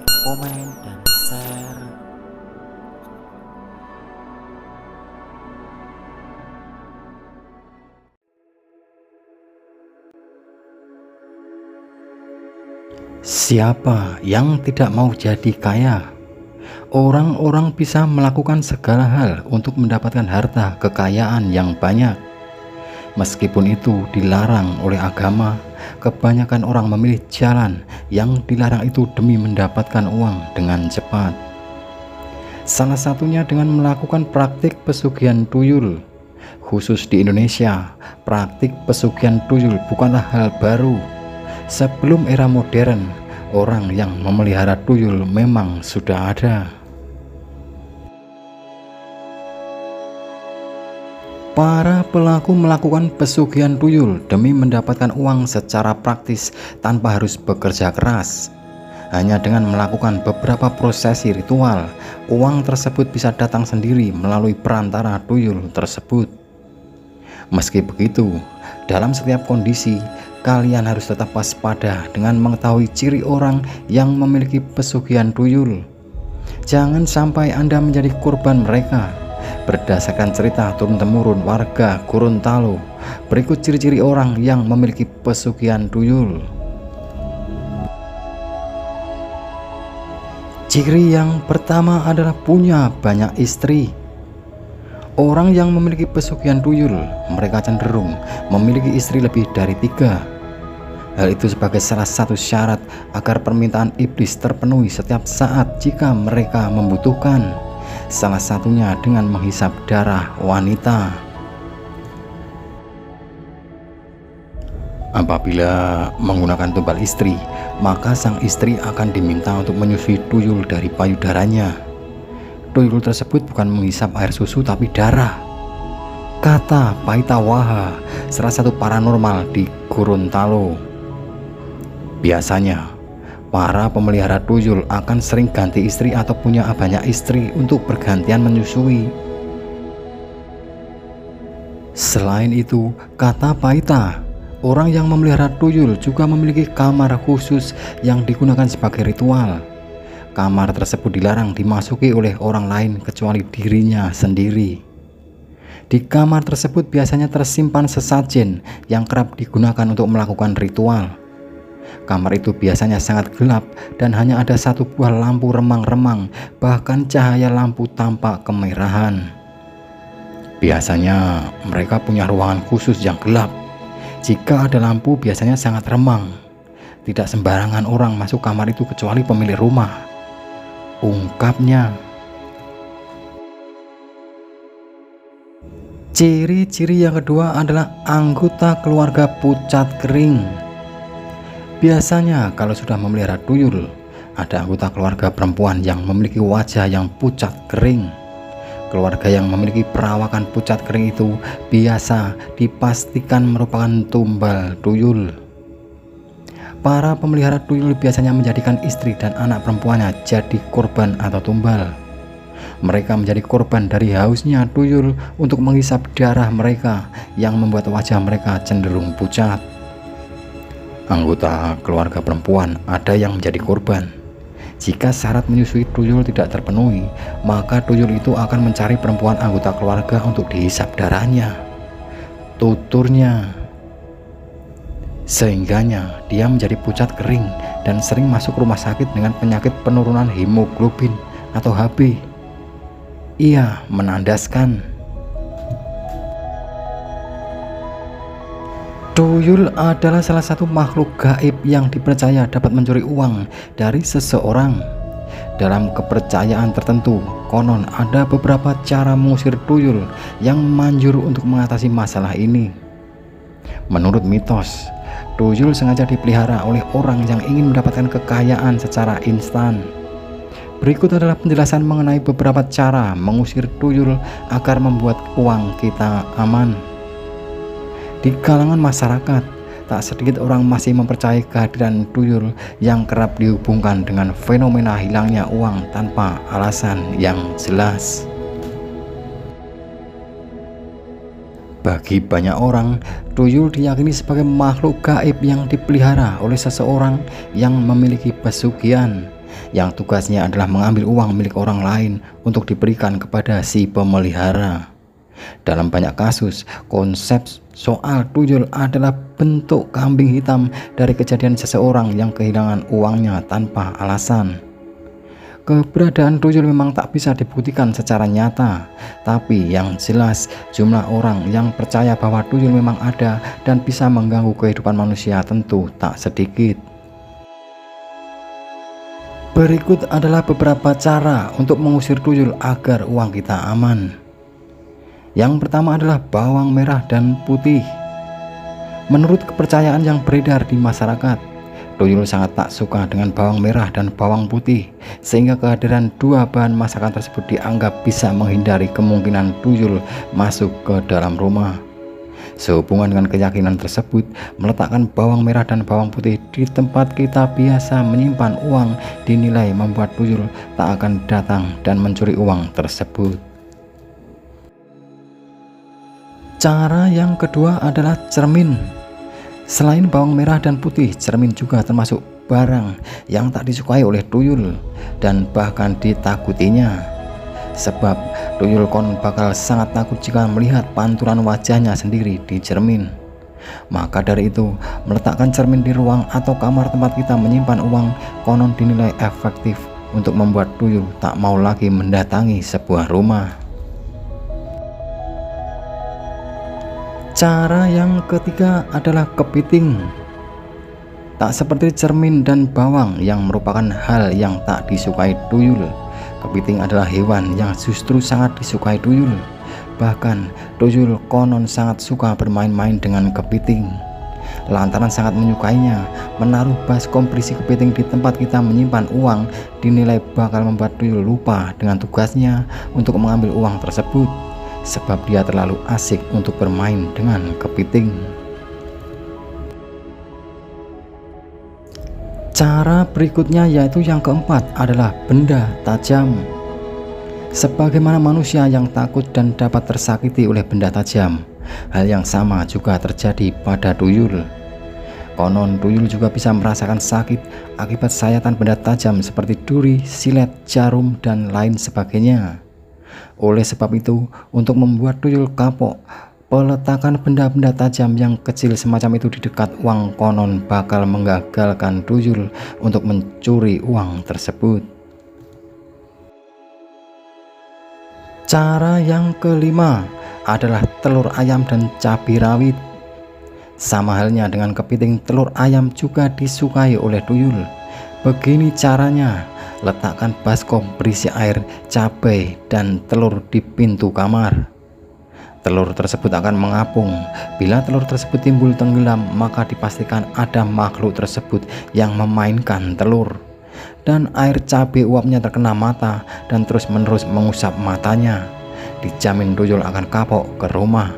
komen, dan share. Siapa yang tidak mau jadi kaya? Orang-orang bisa melakukan segala hal untuk mendapatkan harta kekayaan yang banyak. Meskipun itu dilarang oleh agama, kebanyakan orang memilih jalan yang dilarang itu demi mendapatkan uang dengan cepat. Salah satunya dengan melakukan praktik pesugihan tuyul. Khusus di Indonesia, praktik pesugihan tuyul bukanlah hal baru. Sebelum era modern, orang yang memelihara tuyul memang sudah ada. Para pelaku melakukan pesugihan tuyul demi mendapatkan uang secara praktis tanpa harus bekerja keras. Hanya dengan melakukan beberapa prosesi ritual, uang tersebut bisa datang sendiri melalui perantara tuyul tersebut. Meski begitu, dalam setiap kondisi, kalian harus tetap waspada dengan mengetahui ciri orang yang memiliki pesugihan tuyul. Jangan sampai Anda menjadi korban mereka. Berdasarkan cerita turun-temurun warga Gorontalo, berikut ciri-ciri orang yang memiliki pesugihan tuyul. Ciri yang pertama adalah punya banyak istri. Orang yang memiliki pesugihan tuyul, mereka cenderung memiliki istri lebih dari 3. Hal itu sebagai salah satu syarat agar permintaan iblis terpenuhi setiap saat jika mereka membutuhkan. Salah satunya dengan menghisap darah wanita. Apabila menggunakan tumbal istri, maka sang istri akan diminta untuk menyusui tuyul dari payudaranya. Tuyul tersebut bukan menghisap air susu tapi darah. Kata Paitawaha, salah satu paranormal di Gorontalo. Biasanya, para pemelihara tuyul akan sering ganti istri atau punya banyak istri untuk bergantian menyusui. Selain itu, kata Paita, orang yang memelihara tuyul juga memiliki kamar khusus yang digunakan sebagai ritual. Kamar tersebut dilarang dimasuki oleh orang lain kecuali dirinya sendiri. Di kamar tersebut biasanya tersimpan sesajen yang kerap digunakan untuk melakukan ritual. Kamar itu biasanya sangat gelap dan hanya ada satu buah lampu remang-remang, bahkan cahaya lampu tampak kemerahan. Biasanya mereka punya ruangan khusus yang gelap. Jika ada lampu biasanya sangat remang. Tidak sembarangan orang masuk kamar itu kecuali pemilik rumah, ungkapnya. Ciri-ciri yang kedua adalah anggota keluarga pucat kering. Biasanya kalau sudah memelihara tuyul, ada anggota keluarga perempuan yang memiliki wajah yang pucat kering. Keluarga yang memiliki perawakan pucat kering itu biasa dipastikan merupakan tumbal tuyul. Para pemelihara tuyul biasanya menjadikan istri dan anak perempuannya jadi korban atau tumbal. Mereka menjadi korban dari hausnya tuyul untuk menghisap darah mereka yang membuat wajah mereka cenderung pucat. Anggota keluarga perempuan ada yang menjadi korban. Jika syarat menyusui tuyul tidak terpenuhi, maka tuyul itu akan mencari perempuan anggota keluarga untuk dihisap darahnya, tuturnya. Sehingganya dia menjadi pucat kering dan sering masuk rumah sakit dengan penyakit penurunan hemoglobin atau HB. Ia menandaskan tuyul adalah salah satu makhluk gaib yang dipercaya dapat mencuri uang dari seseorang. Dalam kepercayaan tertentu, konon ada beberapa cara mengusir tuyul yang manjur untuk mengatasi masalah ini. Menurut mitos, tuyul sengaja dipelihara oleh orang yang ingin mendapatkan kekayaan secara instan. Berikut adalah penjelasan mengenai beberapa cara mengusir tuyul agar membuat uang kita aman. Di kalangan masyarakat, tak sedikit orang masih mempercayai kehadiran tuyul yang kerap dihubungkan dengan fenomena hilangnya uang tanpa alasan yang jelas. Bagi banyak orang, tuyul diyakini sebagai makhluk gaib yang dipelihara oleh seseorang yang memiliki pesugihan. yang tugasnya adalah mengambil uang milik orang lain untuk diberikan kepada si pemelihara. Dalam banyak kasus, konsep soal tuyul adalah bentuk kambing hitam dari kejadian seseorang yang kehilangan uangnya tanpa alasan. Keberadaan tuyul memang tak bisa dibuktikan secara nyata, tapi yang jelas jumlah orang yang percaya bahwa tuyul memang ada dan bisa mengganggu kehidupan manusia tentu tak sedikit. Berikut adalah beberapa cara untuk mengusir tuyul agar uang kita aman. Yang pertama adalah bawang merah dan putih. Menurut kepercayaan yang beredar di masyarakat, tuyul sangat tak suka dengan bawang merah dan bawang putih, sehingga kehadiran dua bahan masakan tersebut dianggap bisa menghindari kemungkinan tuyul masuk ke dalam rumah. Sehubungan dengan keyakinan tersebut, meletakkan bawang merah dan bawang putih di tempat kita biasa menyimpan uang dinilai membuat tuyul tak akan datang dan mencuri uang tersebut. Cara yang kedua adalah cermin. Selain bawang merah dan putih, cermin juga termasuk barang yang tak disukai oleh tuyul dan bahkan ditakutinya. Sebab tuyul konon bakal sangat takut jika melihat pantulan wajahnya sendiri di cermin. Maka dari itu, meletakkan cermin di ruang atau kamar tempat kita menyimpan uang konon dinilai efektif untuk membuat tuyul tak mau lagi mendatangi sebuah rumah. Cara yang ketiga adalah kepiting. Tak seperti cermin dan bawang yang merupakan hal yang tak disukai tuyul, kepiting adalah hewan yang justru sangat disukai tuyul. Bahkan tuyul konon sangat suka bermain-main dengan kepiting. Lantaran sangat menyukainya, menaruh baskom berisi kepiting di tempat kita menyimpan uang dinilai bakal membuat tuyul lupa dengan tugasnya untuk mengambil uang tersebut, sebab dia terlalu asik untuk bermain dengan kepiting. Cara berikutnya yaitu yang keempat adalah benda tajam. Sebagaimana manusia yang takut dan dapat tersakiti oleh benda tajam, hal yang sama juga terjadi pada tuyul. Konon tuyul juga bisa merasakan sakit akibat sayatan benda tajam seperti duri, silet, jarum, dan lain sebagainya. Oleh sebab itu, untuk membuat tuyul kapok, peletakan benda-benda tajam yang kecil semacam itu di dekat uang konon bakal menggagalkan tuyul untuk mencuri uang tersebut. Cara yang kelima adalah telur ayam dan cabai rawit. Sama halnya dengan kepiting, telur ayam juga disukai oleh tuyul. Begini caranya: letakkan baskom berisi air, cabai, dan telur di pintu kamar. Telur tersebut akan mengapung. Bila telur tersebut timbul tenggelam, maka dipastikan ada makhluk tersebut yang memainkan telur. Dan air cabai uapnya terkena mata dan terus-menerus mengusap matanya. Dijamin tuyul akan kapok ke rumah.